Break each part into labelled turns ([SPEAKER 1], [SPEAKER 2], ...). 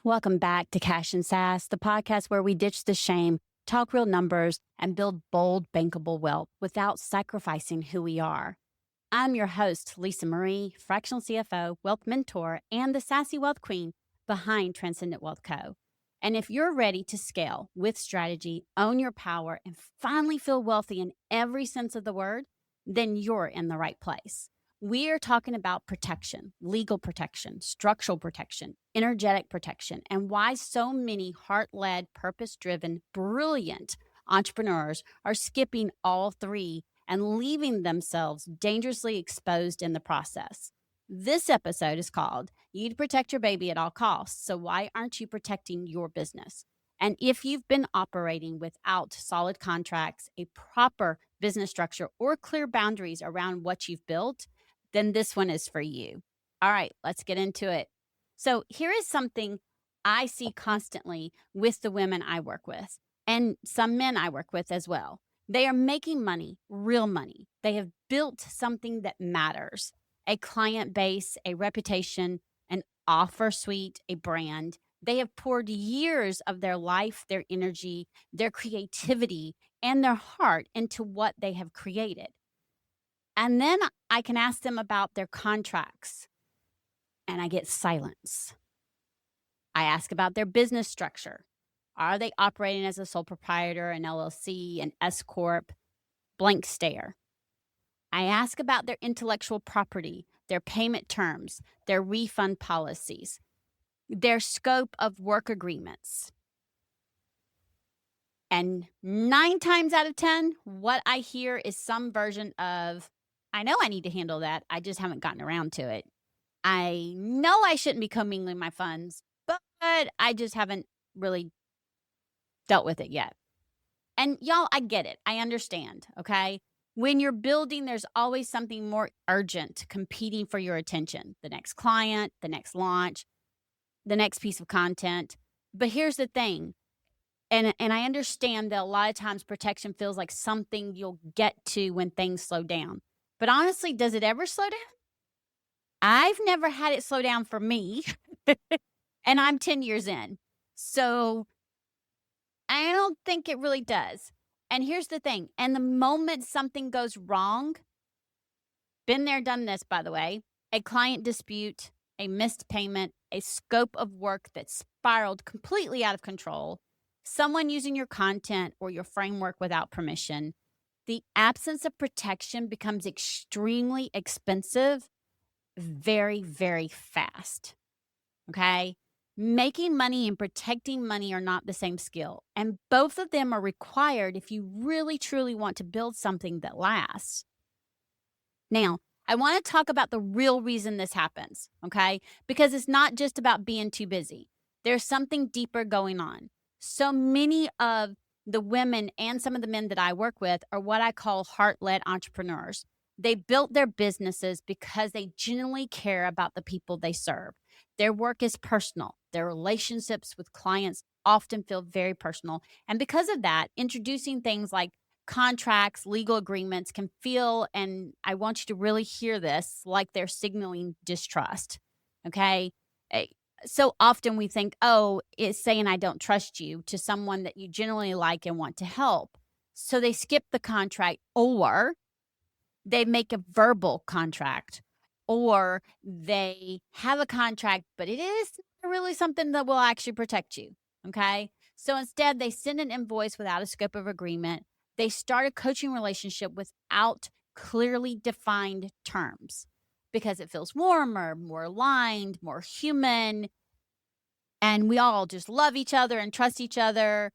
[SPEAKER 1] Welcome back to Cash and Sass, the podcast where we ditch the shame, talk real numbers, and build bold, bankable wealth without sacrificing who we are. I'm your host, Lisa Marie, fractional CFO, wealth mentor, and the sassy wealth queen behind Transcendent Wealth Co. And if you're ready to scale with strategy, own your power, and finally feel wealthy in every sense of the word, then you're in the right place. We are talking about protection, legal protection, structural protection, energetic protection, and why so many heart led, purpose driven, brilliant entrepreneurs are skipping all three and leaving themselves dangerously exposed in the process. This episode is called You'd Protect Your Baby at All Costs. So, why aren't you protecting your business? And if you've been operating without solid contracts, a proper business structure, or clear boundaries around what you've built, then this one is for you. All right, let's get into it. So, here is something I see constantly with the women I work with and some men I work with as well. They are making money, real money. They have built something that matters, a client base, a reputation, an offer suite, a brand. They have poured years of their life, their energy, their creativity, and their heart into what they have created. And then I can ask them about their contracts, and I get silence. I ask about their business structure. Are they operating as a sole proprietor, an LLC, an S Corp? Blank stare. I ask about their intellectual property, their payment terms, their refund policies, their scope of work agreements. And 9 times out of 10, what I hear is some version of, I know I need to handle that. I just haven't gotten around to it. I know I shouldn't be commingling my funds, but I just haven't really dealt with it yet. And y'all, I get it. I understand. Okay. When you're building, there's always something more urgent competing for your attention: the next client, the next launch, the next piece of content. But here's the thing. And I understand that a lot of times protection feels like something you'll get to when things slow down. But honestly, does it ever slow down? I've never had it slow down for me. And I'm 10 years in. So I don't think it really does. And here's the thing. And the moment something goes wrong, been there, done this, by the way, a client dispute, a missed payment, a scope of work that spiraled completely out of control, someone using your content or your framework without permission, the absence of protection becomes extremely expensive very, very fast. Okay. Making money and protecting money are not the same skill. And both of them are required if you really, truly want to build something that lasts. Now, I want to talk about the real reason this happens, okay? Because it's not just about being too busy. There's something deeper going on. So many of the women and some of the men that I work with are what I call heart-led entrepreneurs. They built their businesses because they genuinely care about the people they serve. Their work is personal. Their relationships with clients often feel very personal. And because of that, introducing things like contracts, legal agreements can feel, and I want you to really hear this, like they're signaling distrust. Okay. Eh, So often we think, oh, it's saying I don't trust you to someone that you generally like and want to help. So they skip the contract, or they make a verbal contract, or they have a contract, but it is really something that will actually protect you. Okay. So instead, they send an invoice without a scope of agreement. They start a coaching relationship without clearly defined terms because it feels warmer, more aligned, more human. And we all just love each other and trust each other.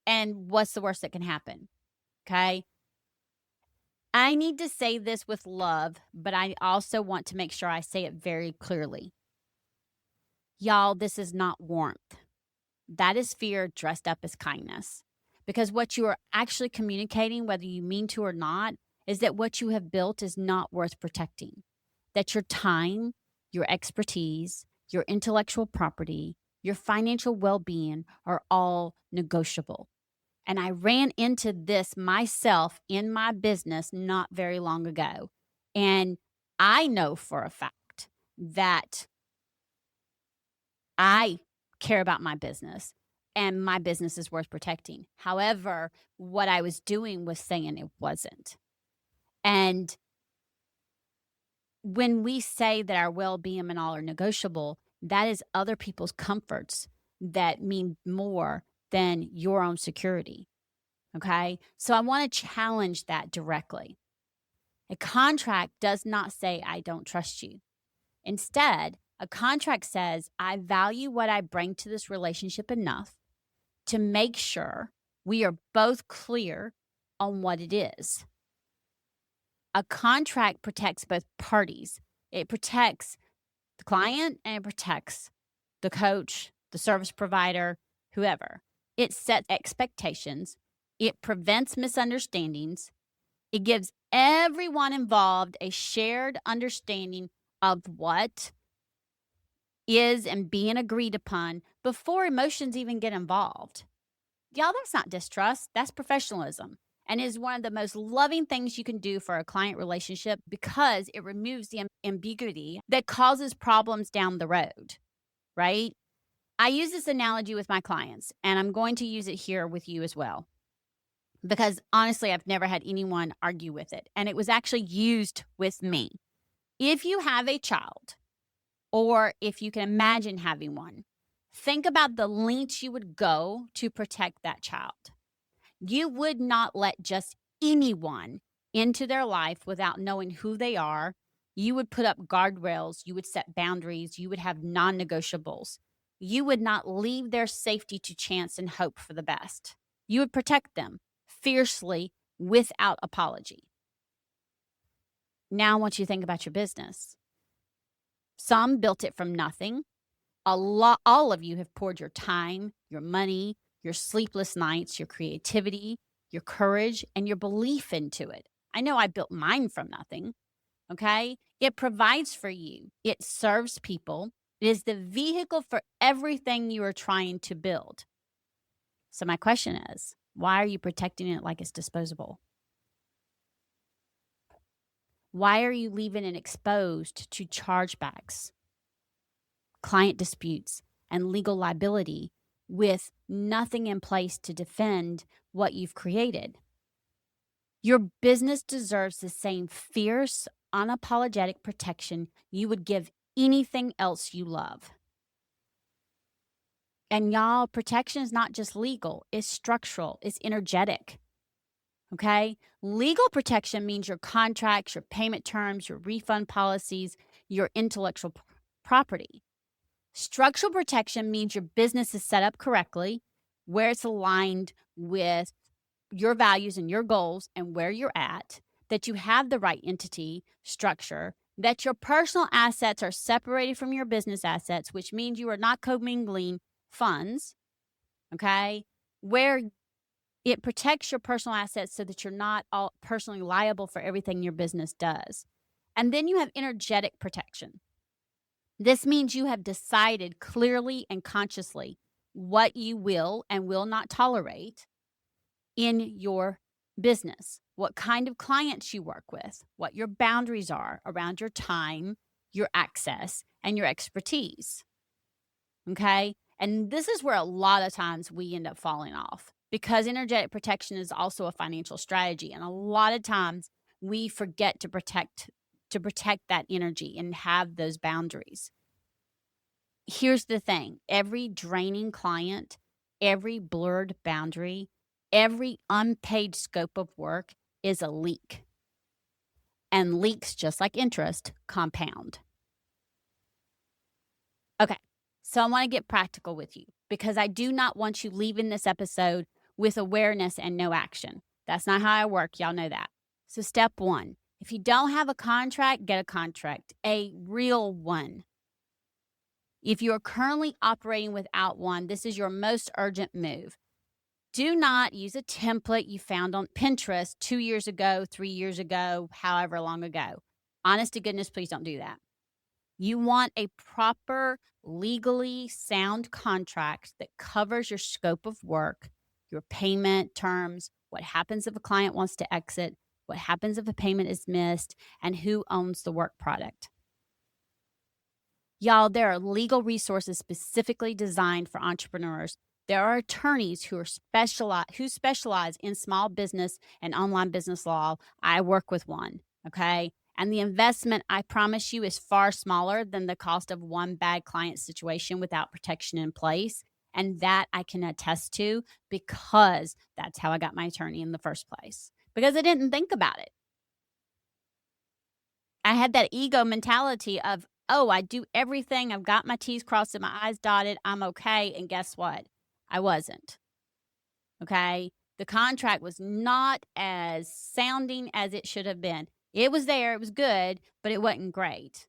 [SPEAKER 1] And what's the worst that can happen? Okay. I need to say this with love, but I also want to make sure I say it very clearly. Y'all, this is not warmth. That is fear dressed up as kindness. Because what you are actually communicating, whether you mean to or not, is that what you have built is not worth protecting. That your time, your expertise, your intellectual property, your financial well being are all negotiable. And I ran into this myself in my business not very long ago. And I know for a fact that I care about my business and my business is worth protecting. However, what I was doing was saying it wasn't. And when we say that our well-being and all are negotiable, that is other people's comforts that mean more than your own security. Okay. So I want to challenge that directly. A contract does not say, I don't trust you. Instead, a contract says, I value what I bring to this relationship enough to make sure we are both clear on what it is. A contract protects both parties. It protects the client and it protects the coach, the service provider, whoever. It sets expectations. It prevents misunderstandings. It gives everyone involved a shared understanding of what is and being agreed upon before emotions even get involved. Y'all, that's not distrust. That's professionalism and is one of the most loving things you can do for a client relationship because it removes the ambiguity that causes problems down the road, right? I use this analogy with my clients, and I'm going to use it here with you as well. Because honestly, I've never had anyone argue with it. And it was actually used with me. If you have a child, or if you can imagine having one, think about the lengths you would go to protect that child. You would not let just anyone into their life without knowing who they are. You would put up guardrails. You would set boundaries. You would have non-negotiables. You would not leave their safety to chance and hope for the best. You would protect them fiercely without apology. Now I want you to think about your business. Some built it from nothing. All of you have poured your time, your money, your sleepless nights, your creativity, your courage, and your belief into it. I know I built mine from nothing. Okay. It provides for you. It serves people. It is the vehicle for everything you are trying to build. So my question is, why are you protecting it like it's disposable? Why are you leaving it exposed to chargebacks, client disputes, and legal liability with nothing in place to defend what you've created? Your business deserves the same fierce, unapologetic protection you would give anything else you love. And y'all, protection is not just legal, it's structural, it's energetic. Okay? Legal protection means your contracts, your payment terms, your refund policies, your intellectual property. Structural protection means your business is set up correctly, where it's aligned with your values and your goals and where you're at, that you have the right entity structure, that your personal assets are separated from your business assets, which means you are not commingling funds, okay? Where it protects your personal assets so that you're not all personally liable for everything your business does. And then you have energetic protection. This means you have decided clearly and consciously what you will and will not tolerate in your business, what kind of clients you work with, what your boundaries are around your time, your access, and your expertise. Okay? And this is where a lot of times we end up falling off because energetic protection is also a financial strategy. And a lot of times we forget to protect that energy and have those boundaries. Here's the thing. Every draining client, every blurred boundary, every unpaid scope of work is a leak. And leaks, just like interest, compound. Okay, so I want to get practical with you because I do not want you leaving this episode with awareness and no action. That's not how I work. Y'all know that. So step one, if you don't have a contract, get a contract, a real one. If you are currently operating without one, this is your most urgent move. Do not use a template you found on Pinterest 2 years ago, 3 years ago, however long ago. Honest to goodness, please don't do that. You want a proper, legally sound contract that covers your scope of work, your payment terms, what happens if a client wants to exit, what happens if a payment is missed, and who owns the work product. Y'all, there are legal resources specifically designed for entrepreneurs. There are attorneys who specialize in small business and online business law. I work with one, okay? And the investment, I promise you, is far smaller than the cost of one bad client situation without protection in place. And that I can attest to because that's how I got my attorney in the first place. Because I didn't think about it. I had that ego mentality of, oh, I do everything. I've got my T's crossed and my I's dotted. I'm okay. And guess what? I wasn't. Okay. The contract was not as sounding as it should have been. It was there, it was good, but it wasn't great.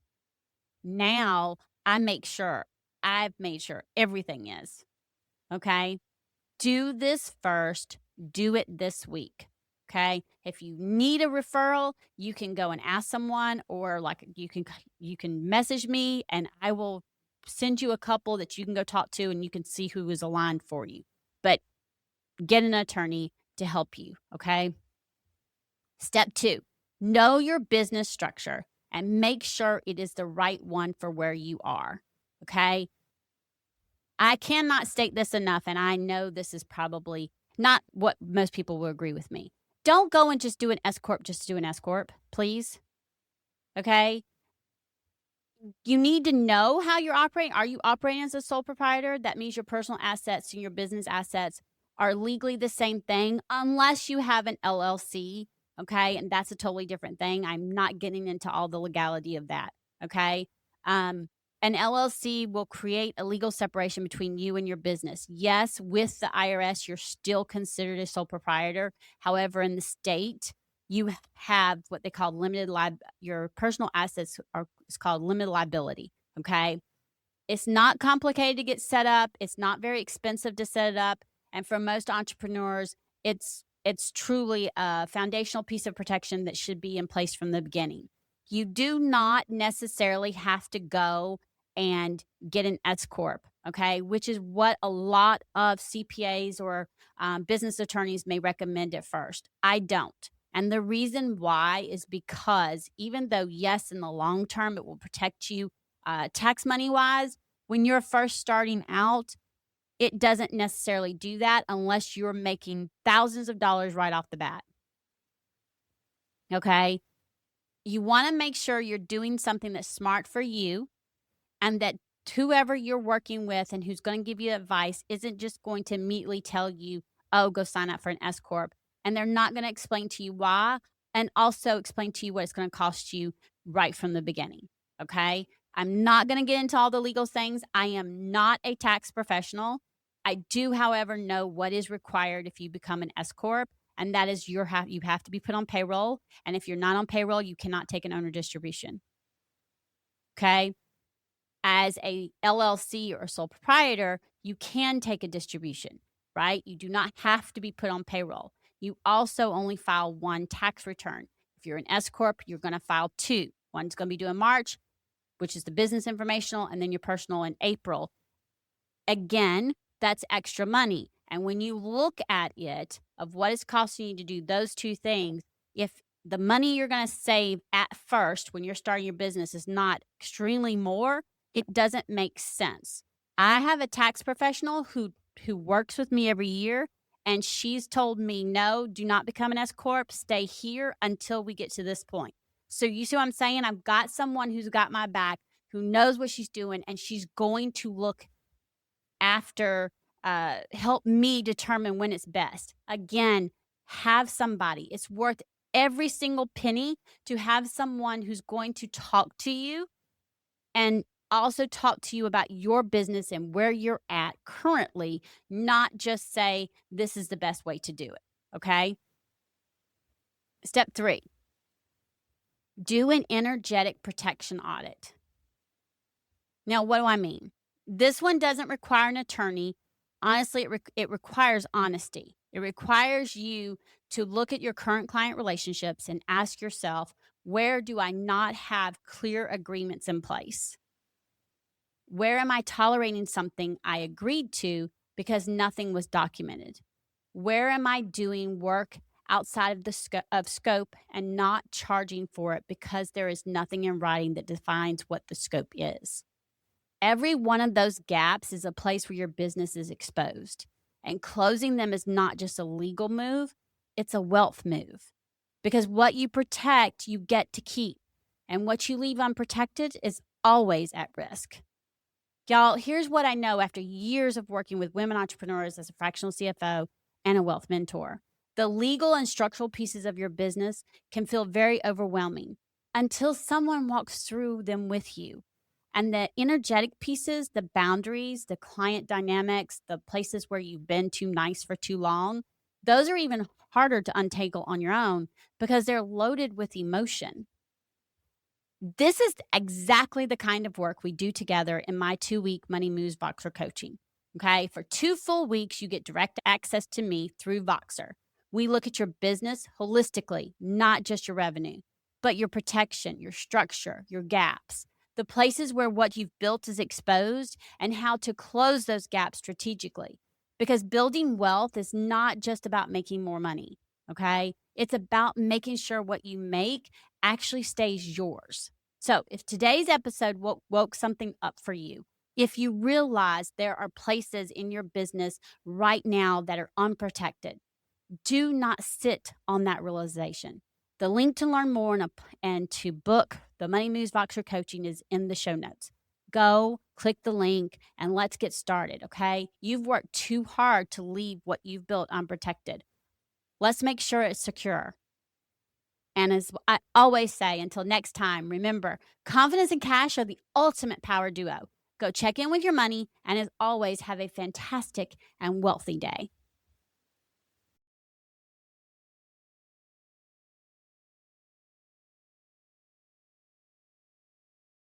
[SPEAKER 1] Now I've made sure everything is. Okay. Do this first, do it this week. Okay. If you need a referral, you can go and ask someone, or like you can message me and I will send you a couple that you can go talk to and you can see who is aligned for you. But get an attorney to help you. Okay. Step 2, know your business structure and make sure it is the right one for where you are. Okay. I cannot state this enough, and I know this is probably not what most people will agree with me. Don't go and just do an S corp just to do an S corp, please. Okay? You need to know how you're operating. Are you operating as a sole proprietor? That means your personal assets and your business assets are legally the same thing unless you have an LLC, okay? And that's a totally different thing. I'm not getting into all the legality of that, okay? Um, an LLC will create a legal separation between you and your business. Yes, with the IRS, you're still considered a sole proprietor. However, in the state, you have what they call your personal assets are is called limited liability. Okay. It's not complicated to get set up. It's not very expensive to set it up. And for most entrepreneurs, it's truly a foundational piece of protection that should be in place from the beginning. You do not necessarily have to go and get an S corp, okay, which is what a lot of CPAs or business attorneys may recommend at first. I don't. And the reason why is because even though, yes, in the long term, it will protect you tax money wise, when you're first starting out, it doesn't necessarily do that unless you're making thousands of dollars right off the bat. Okay. You want to make sure you're doing something that's smart for you and that whoever you're working with and who's going to give you advice isn't just going to immediately tell you, oh, go sign up for an S Corp. And they're not going to explain to you why and also explain to you what it's going to cost you right from the beginning. Okay. I'm not going to get into all the legal things. I am not a tax professional. I do, however, know what is required if you become an S Corp. And that is you have to be put on payroll. And if you're not on payroll, you cannot take an owner distribution. Okay. As a LLC or sole proprietor, you can take a distribution, right? You do not have to be put on payroll. You also only file one tax return. If you're an S Corp, you're going to file 2. One's going to be due in March, which is the business informational, and then your personal in April. Again, that's extra money. And when you look at it of what it's costing you to do those 2 things, if the money you're going to save at first when you're starting your business is not extremely more, it doesn't make sense. I have a tax professional who works with me every year, and she's told me, no, do not become an S Corp. Stay here until we get to this point. So you see what I'm saying? I've got someone who's got my back, who knows what she's doing, and she's going to look after, help me determine when it's best. Again, have somebody. It's worth every single penny to have someone who's going to talk to you and also talk to you about your business and where you're at currently, not just say, this is the best way to do it. Okay. Step 3, do an energetic protection audit. Now, what do I mean? This one doesn't require an attorney. Honestly, it requires honesty. It requires you to look at your current client relationships and ask yourself, where do I not have clear agreements in place? Where am I tolerating something I agreed to because nothing was documented? Where am I doing work outside of the scope and not charging for it because there is nothing in writing that defines what the scope is? Every one of those gaps is a place where your business is exposed. And closing them is not just a legal move, it's a wealth move. Because what you protect, you get to keep. And what you leave unprotected is always at risk. Y'all, here's what I know after years of working with women entrepreneurs as a fractional CFO and a wealth mentor. The legal and structural pieces of your business can feel very overwhelming until someone walks through them with you. And the energetic pieces, the boundaries, the client dynamics, the places where you've been too nice for too long, those are even harder to untangle on your own because they're loaded with emotion. This is exactly the kind of work we do together in my 2-week Money Moves Voxer coaching. Okay. For 2 full weeks, you get direct access to me through Voxer. We look at your business holistically, not just your revenue, but your protection, your structure, your gaps, the places where what you've built is exposed, and how to close those gaps strategically. Because building wealth is not just about making more money. Okay. It's about making sure what you make actually stays yours. So, if today's episode woke something up for you, if you realize there are places in your business right now that are unprotected, do not sit on that realization. The link to learn more and to book the Money Moves Voxer coaching is in the show notes. Go click the link and let's get started, okay? You've worked too hard to leave what you've built unprotected. Let's make sure it's secure. And as I always say, until next time, remember, confidence and cash are the ultimate power duo. Go check in with your money, and as always, have a fantastic and wealthy day.